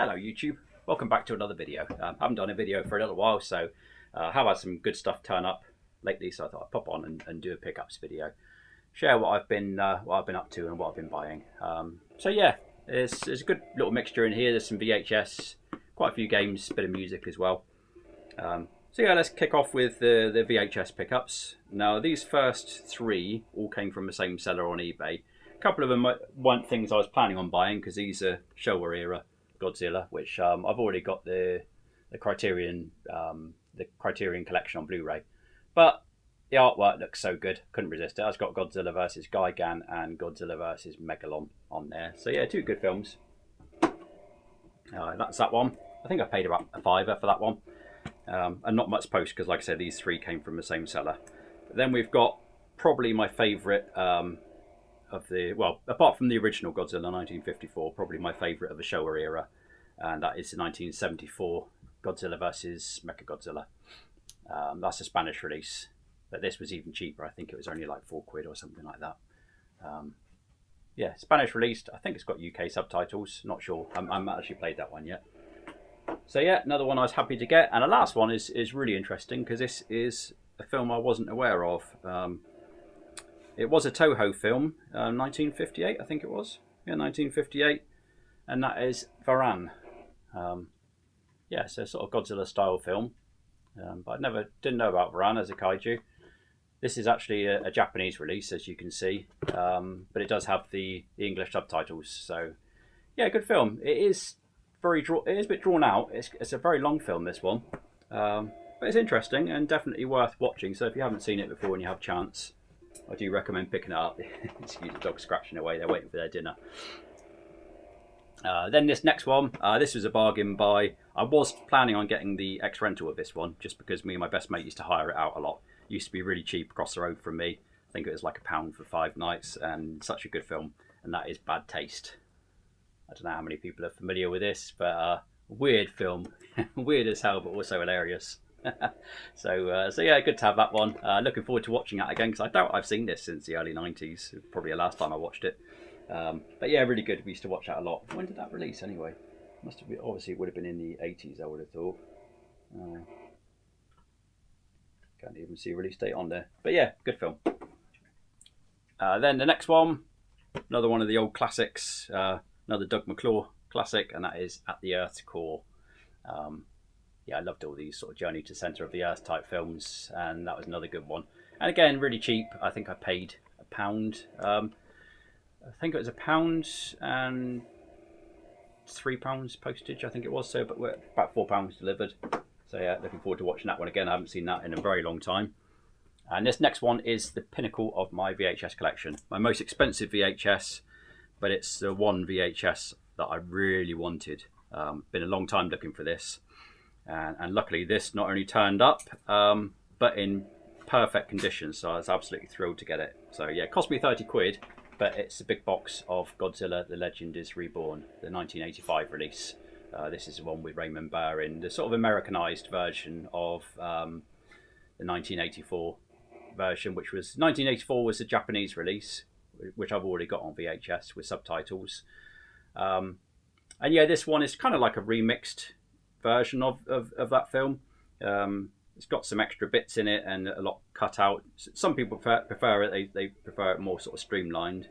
Hello YouTube, welcome back to another video. I haven't done a video for a little while, so I have had some good stuff turn up lately, so I thought I'd pop on and do a pickups video. Share what I've been up to and what I've been buying. So yeah, there's a good little mixture in here. There's some VHS, quite a few games, a bit of music as well. So yeah, let's kick off with the VHS pickups. Now these first three all came from the same seller on eBay. A couple of them weren't things I was planning on buying because these are Showa era Godzilla, which I've already got the Criterion collection on Blu-ray, but the artwork looks so good, couldn't resist it. I've got Godzilla vs Gigan and Godzilla vs Megalon on there, so yeah, two good films. That's that one. I think I paid about a fiver for that one, and not much post because, like I said, these three came from the same seller. But then we've got probably my favourite of the, well, apart from the original Godzilla 1954, probably my favourite of the Showa era, and that is the 1974 Godzilla vs Mechagodzilla. That's a Spanish release, but this was even cheaper. I think it was only like £4 or something like that. Yeah, Spanish released. I think it's got UK subtitles. Not sure. I haven't actually played that one yet. So yeah, another one I was happy to get, and the last one is really interesting because this is a film I wasn't aware of. It was a Toho film, 1958, I think it was. Yeah, 1958, and that is Varan. Yeah, so sort of Godzilla-style film, but I didn't know about Varan as a kaiju. This is actually a Japanese release, as you can see, but it does have the English subtitles. So, yeah, good film. It is it is a bit drawn out. It's a very long film, this one, but it's interesting and definitely worth watching. So if you haven't seen it before and you have a chance, I do recommend picking it up. Excuse the dog scratching away, they're waiting for their dinner. Then this next one, this was a bargain buy. I was planning on getting the X rental of this one, just because me and my best mate used to hire it out a lot. It used to be really cheap across the road from me. I think it was like £1 for 5 nights, and such a good film. And that is Bad Taste. I don't know how many people are familiar with this, but weird film. Weird as hell, but also hilarious. So yeah, good to have that one. Looking forward to watching that again because I doubt I've seen this since the early 90s. Probably the last time I watched it. But yeah, really good. We used to watch that a lot. When did that release anyway? Must have been, obviously it would have been in the 80s, I would have thought. Can't even see a release date on there. But yeah, good film. Then the next one, another one of the old classics, another Doug McClure classic, and that is At the Earth's Core. Yeah, I loved all these sort of Journey to the Centre of the Earth type films, and that was another good one. And again, really cheap. I think I paid £1. I think it was £1 and £3 postage, I think it was. So, but we're about £4 delivered. So yeah, looking forward to watching that one again. I haven't seen that in a very long time. And this next one is the pinnacle of my VHS collection. My most expensive VHS, but it's the one VHS that I really wanted. Been a long time looking for this. And luckily this not only turned up, but in perfect condition. So I was absolutely thrilled to get it. So yeah, it cost me £30, but it's a big box of Godzilla, The Legend is Reborn, the 1985 release. This is the one with Raymond Burr in the sort of Americanized version of the 1984 version, which was 1984 was the Japanese release, which I've already got on VHS with subtitles. And yeah, this one is kind of like a remixed version of that film. It's got some extra bits in it and a lot cut out. Some people prefer it. They prefer it more sort of streamlined.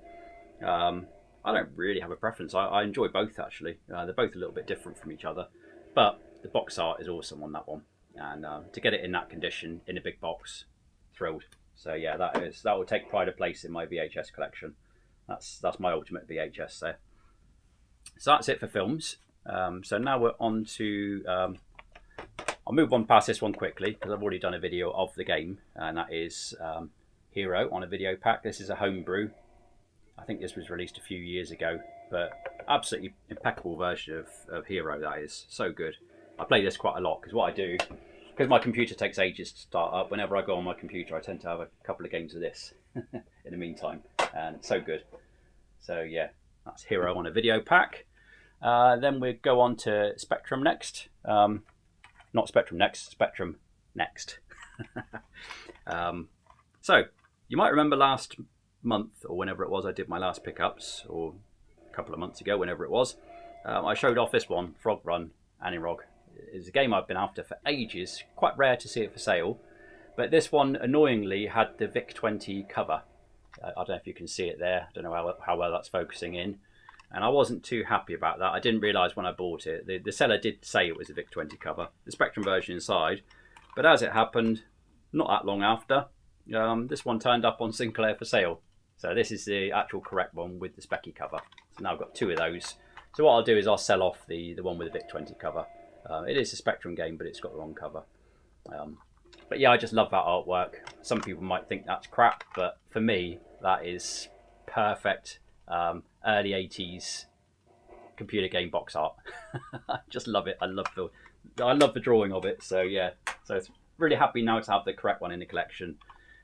I don't really have a preference. I enjoy both actually. They're both a little bit different from each other, but the box art is awesome on that one. And to get it in that condition in a big box, thrilled. So yeah, that will take pride of place in my VHS collection. That's my ultimate VHS there. So that's it for films. So now we're on to, I'll move on past this one quickly because I've already done a video of the game, and that is Hero on a video pack. This is a homebrew. I think this was released a few years ago, but absolutely impeccable version of Hero, that is. So good. I play this quite a lot because what I do, because my computer takes ages to start up, whenever I go on my computer I tend to have a couple of games of this in the meantime, and it's so good. So yeah, that's Hero on a video pack. Then we go on to Spectrum next. Not Spectrum next, Spectrum next. So you might remember last month or whenever it was I did my last pickups, or a couple of months ago, whenever it was, I showed off this one, Frog Run Anirog. It's a game I've been after for ages. Quite rare to see it for sale. But this one, annoyingly, had the VIC-20 cover. I don't know if you can see it there. I don't know how well that's focusing in. And I wasn't too happy about that. I didn't realise when I bought it. The seller did say it was a VIC-20 cover, the Spectrum version inside. But as it happened, not that long after, this one turned up on Sinclair for sale. So this is the actual correct one with the Specky cover. So now I've got 2 of those. So what I'll do is I'll sell off the one with the VIC-20 cover. It is a Spectrum game, but it's got the wrong cover. But yeah, I just love that artwork. Some people might think that's crap, but for me, that is perfect early 80s computer game box art. I just love it. I love the drawing of it. So yeah, so it's really happy now to have the correct one in the collection,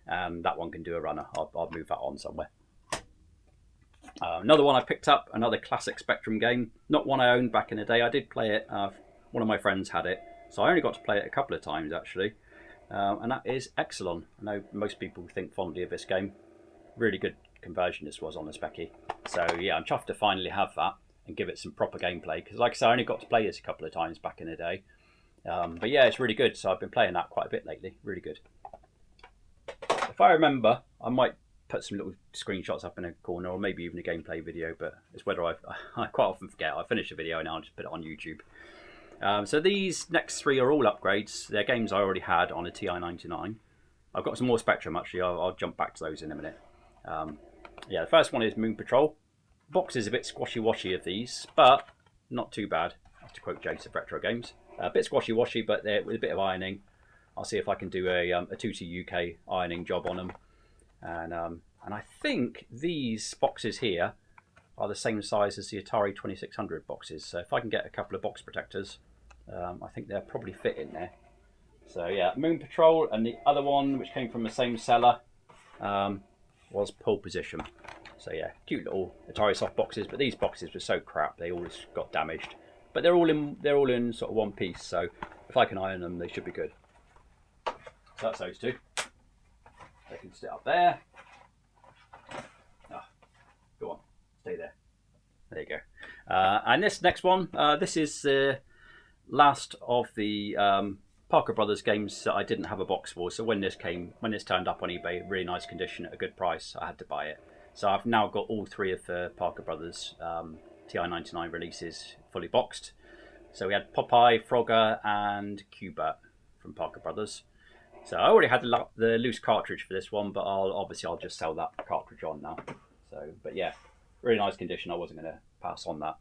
and that one can do a runner. I'll move that on somewhere. Another one I picked up, another classic Spectrum game. Not one I owned back in the day. I did play it. One of my friends had it, so I only got to play it a couple of times actually. And that is Exelon. I know most people think fondly of this game. Really good conversion this was on the Specky. So yeah, I'm chuffed to finally have that and give it some proper gameplay, because like I said, I only got to play this a couple of times back in the day. But yeah, it's really good. So I've been playing that quite a bit lately. Really good. If I remember, I might put some little screenshots up in a corner, or maybe even a gameplay video, but it's whether I quite often forget. I finish a video and I'll just put it on YouTube. So these next 3 are all upgrades. They're games I already had on a TI-99. I've got some more Spectrum actually. I'll jump back to those in a minute. Yeah, the first one is Moon Patrol. Box is a bit squashy-washy of these, but not too bad, to quote Jason Retro Games. A bit squashy-washy, but with a bit of ironing. I'll see if I can do a 2T UK ironing job on them. And I think these boxes here are the same size as the Atari 2600 boxes. So if I can get a couple of box protectors, I think they'll probably fit in there. So yeah, Moon Patrol, and the other one, which came from the same seller, was Pole Position. So yeah, cute little Atari soft boxes, but these boxes were so crap they all got damaged. But they're all in sort of one piece, so if I can iron them, they should be good. So that's those 2. They can sit up there. Go on, stay there. There you go. And this next one, this is the last of the Parker Brothers games that I didn't have a box for. So when this turned up on eBay, really nice condition at a good price, I had to buy it. So I've now got all 3 of the Parker Brothers TI-99 releases fully boxed. So we had Popeye, Frogger, and Q*bert from Parker Brothers. So I already had the loose cartridge for this one, but I'll just sell that cartridge on now. So, but yeah, really nice condition. I wasn't going to pass on that.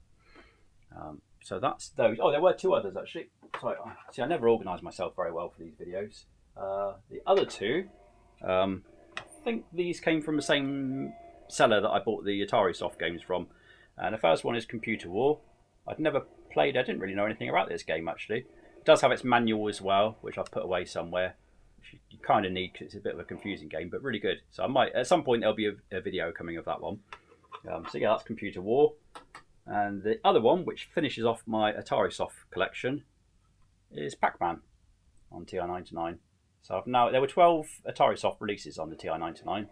So that's those. Oh, there were 2 others actually. Sorry, see, I never organise myself very well for these videos. The other 2, I think these came from the same seller that I bought the Atari soft games from. And the first one is Computer War. I'd never played. I didn't really know anything about this game actually. It does have its manual as well, which I've put away somewhere. You kind of need, because it's a bit of a confusing game, but really good. So I might, at some point, there'll be a video coming of that one. So yeah, that's Computer War. And the other one, which finishes off my Atari soft collection, is Pac-Man on TI-99. So there were 12 Atari soft releases on the TI-99,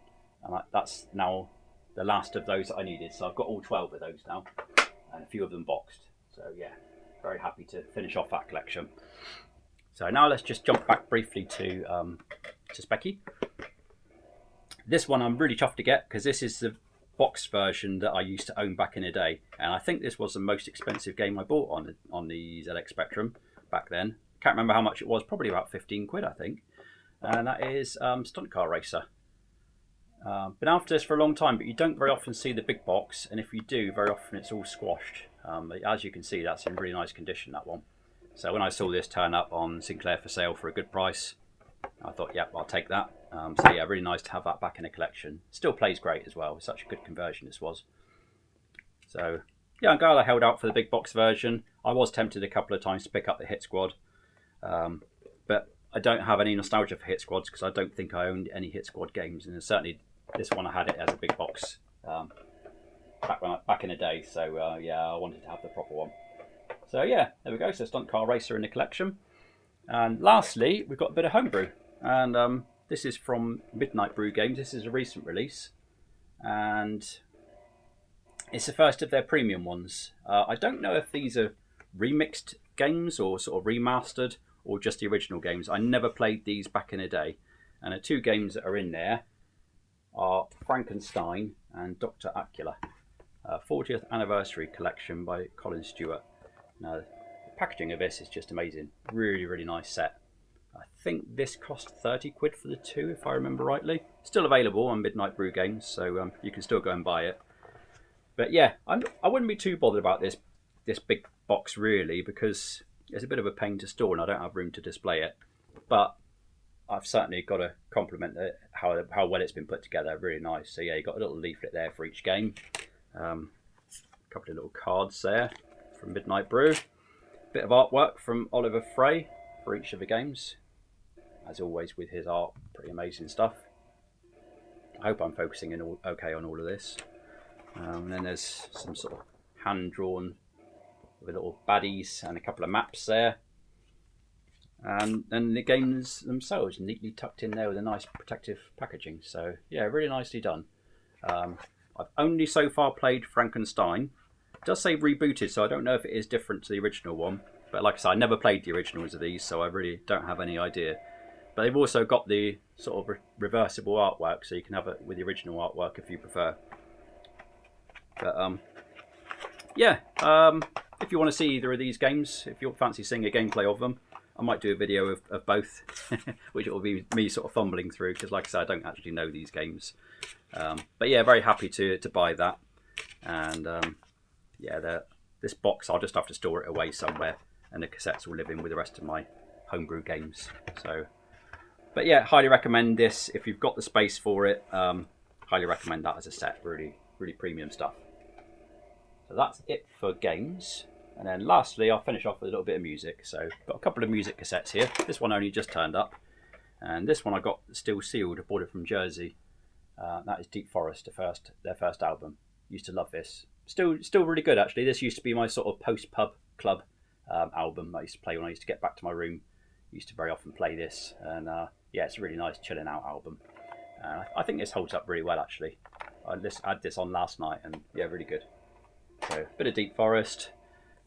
and that's now the last of those that I needed. So I've got all 12 of those now, and a few of them boxed. So yeah, very happy to finish off that collection. So now let's just jump back briefly to Specky. This one I'm really chuffed to get, because this is the box version that I used to own back in the day, and I think this was the most expensive game I bought on the ZX Spectrum back then. Can't remember how much it was, probably about 15 quid I think. And that is Stunt Car Racer. Been after this for a long time, but you don't very often see the big box, and if you do, very often it's all squashed. As you can see, that's in really nice condition, that one. So when I saw this turn up on Sinclair for sale for a good price, I thought, yep, I'll take that. So yeah, really nice to have that back in a collection. Still plays great as well. Such a good conversion this was. So yeah, I'm glad I held out for the big box version. I was tempted a couple of times to pick up the Hit Squad, but I don't have any nostalgia for Hit Squads, because I don't think I owned any Hit Squad games, and certainly this one I had it as a big box back in the day. So yeah, I wanted to have the proper one. So yeah, there we go. So Stunt Car Racer in the collection. And lastly, we've got a bit of homebrew. And this is from Midnight Brew Games. This is a recent release. And It's the first of their premium ones. I don't know if these are remixed games or sort of remastered or just the original games. I never played these back in the day. And the two games that are in there are Frankenstein and Dr. Acula. 40th Anniversary Collection by Colin Stewart. Now, the packaging of this is just amazing. Really, really nice set. I think this cost 30 quid for the two, if I remember rightly. Still available on Midnight Brew Games, so you can still go and buy it. But yeah, I wouldn't be too bothered about this big box really, because it's a bit of a pain to store and I don't have room to display it. But I've certainly got to compliment it, how well it's been put together. Really nice. So yeah, you got a little leaflet there for each game. A couple of little cards there from Midnight Brew. Bit of artwork from Oliver Frey for each of the games. As always with his art, pretty amazing stuff. I hope I'm focusing in okay on all of this. And then there's some sort of hand-drawn with little baddies and a couple of maps there. And then the games themselves neatly tucked in there with a nice protective packaging. So yeah, really nicely done. I've only so far played Frankenstein. It does say rebooted, so I don't know if it is different to the original one. But like I said, I never played the originals of these, so I really don't have any idea. But they've also got the sort of reversible artwork, so you can have it with the original artwork if you prefer. But yeah, if you want to see either of these games, if you fancy seeing a gameplay of them, I might do a video of both, which will be me sort of fumbling through, because like I said, I don't actually know these games. But yeah, very happy to buy that. And yeah, this box, I'll just have to store it away somewhere, and the cassettes will live in with the rest of my homebrew games. So, but yeah, highly recommend this if you've got the space for it. Highly recommend that as a set. Really, really premium stuff. So that's it for games. And then lastly, I'll finish off with a little bit of music. So I've got a couple of music cassettes here. This one only just turned up. And this one I got still sealed. I bought it from Jersey. That is Deep Forest, their first album. Used to love this. Still really good actually. This used to be my sort of post-pub club album I used to play when I used to get back to my room. Used to very often play this. And yeah, it's a really nice chilling out album. I think this holds up really well actually. I had this on last night and yeah, really good. So a bit of Deep Forest.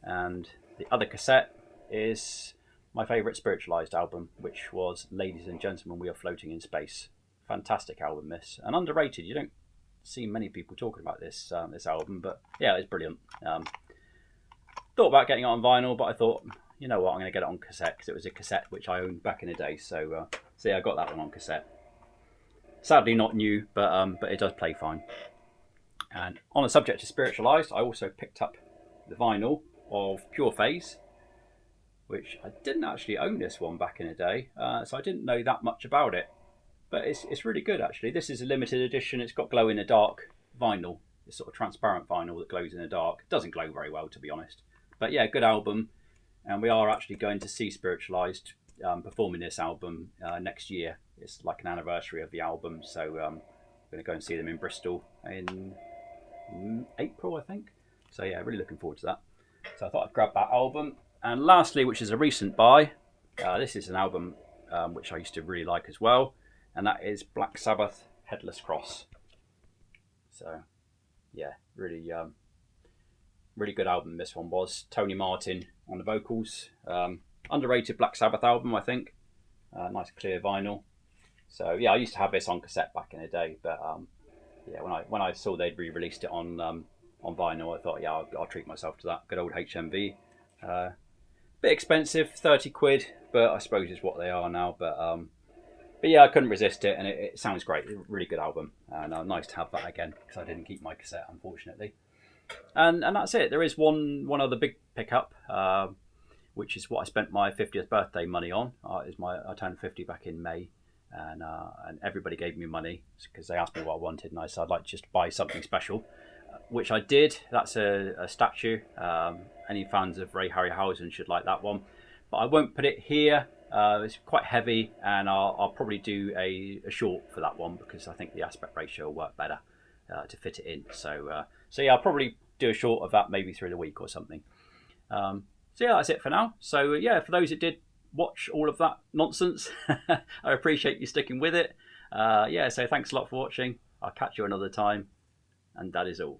And the other cassette is my favourite Spiritualized album, which was Ladies and Gentlemen, We Are Floating in Space. Fantastic album, this. And underrated. You don't see many people talking about this album, but yeah, it's brilliant. Thought about getting it on vinyl, but I thought, you know what, I'm going to get it on cassette, because it was a cassette which I owned back in the day. So yeah, I got that one on cassette. Sadly not new, but it does play fine. And on the subject of Spiritualized, I also picked up the vinyl of Pure Phase, which I didn't actually own this one back in the day, so I didn't know that much about it. But it's really good actually. This is a limited edition. It's got glow in the dark vinyl. It's sort of transparent vinyl that glows in the dark. It doesn't glow very well, to be honest. But yeah, good album. And we are actually going to see Spiritualized performing this album next year. It's like an anniversary of the album, so we're going to go and see them in Bristol in April, I think. So yeah, really looking forward to that. So I thought I'd grab that album. And lastly, which is a recent buy, this is an album which I used to really like as well, and that is Black Sabbath, Headless Cross. So yeah, really really good album this one was. Tony Martin on the vocals. Underrated Black Sabbath album, I think. Nice clear vinyl. So yeah, I used to have this on cassette back in the day, but yeah, when I saw they'd re-released it on vinyl, I thought, yeah, I'll treat myself to that. Good old HMV. Bit expensive, 30 quid, but I suppose it's what they are now. But yeah, I couldn't resist it, and it sounds great. Really good album, and nice to have that again, because I didn't keep my cassette, unfortunately. And that's it. There is one other big pickup, which is what I spent my 50th birthday money on. I turned 50 back in May, and everybody gave me money because they asked me what I wanted, and I said I'd like to just buy something special, which I did. That's a statue. Any fans of Ray Harryhausen should like that one, but I won't put it here. It's quite heavy, and I'll probably do a short for that one, because I think the aspect ratio will work better to fit it in. So yeah, I'll probably do a short of that maybe through the week or something. So yeah, that's it for now. So yeah, for those that did watch all of that nonsense, I appreciate you sticking with it. Yeah, so thanks a lot for watching. I'll catch you another time, and that is all.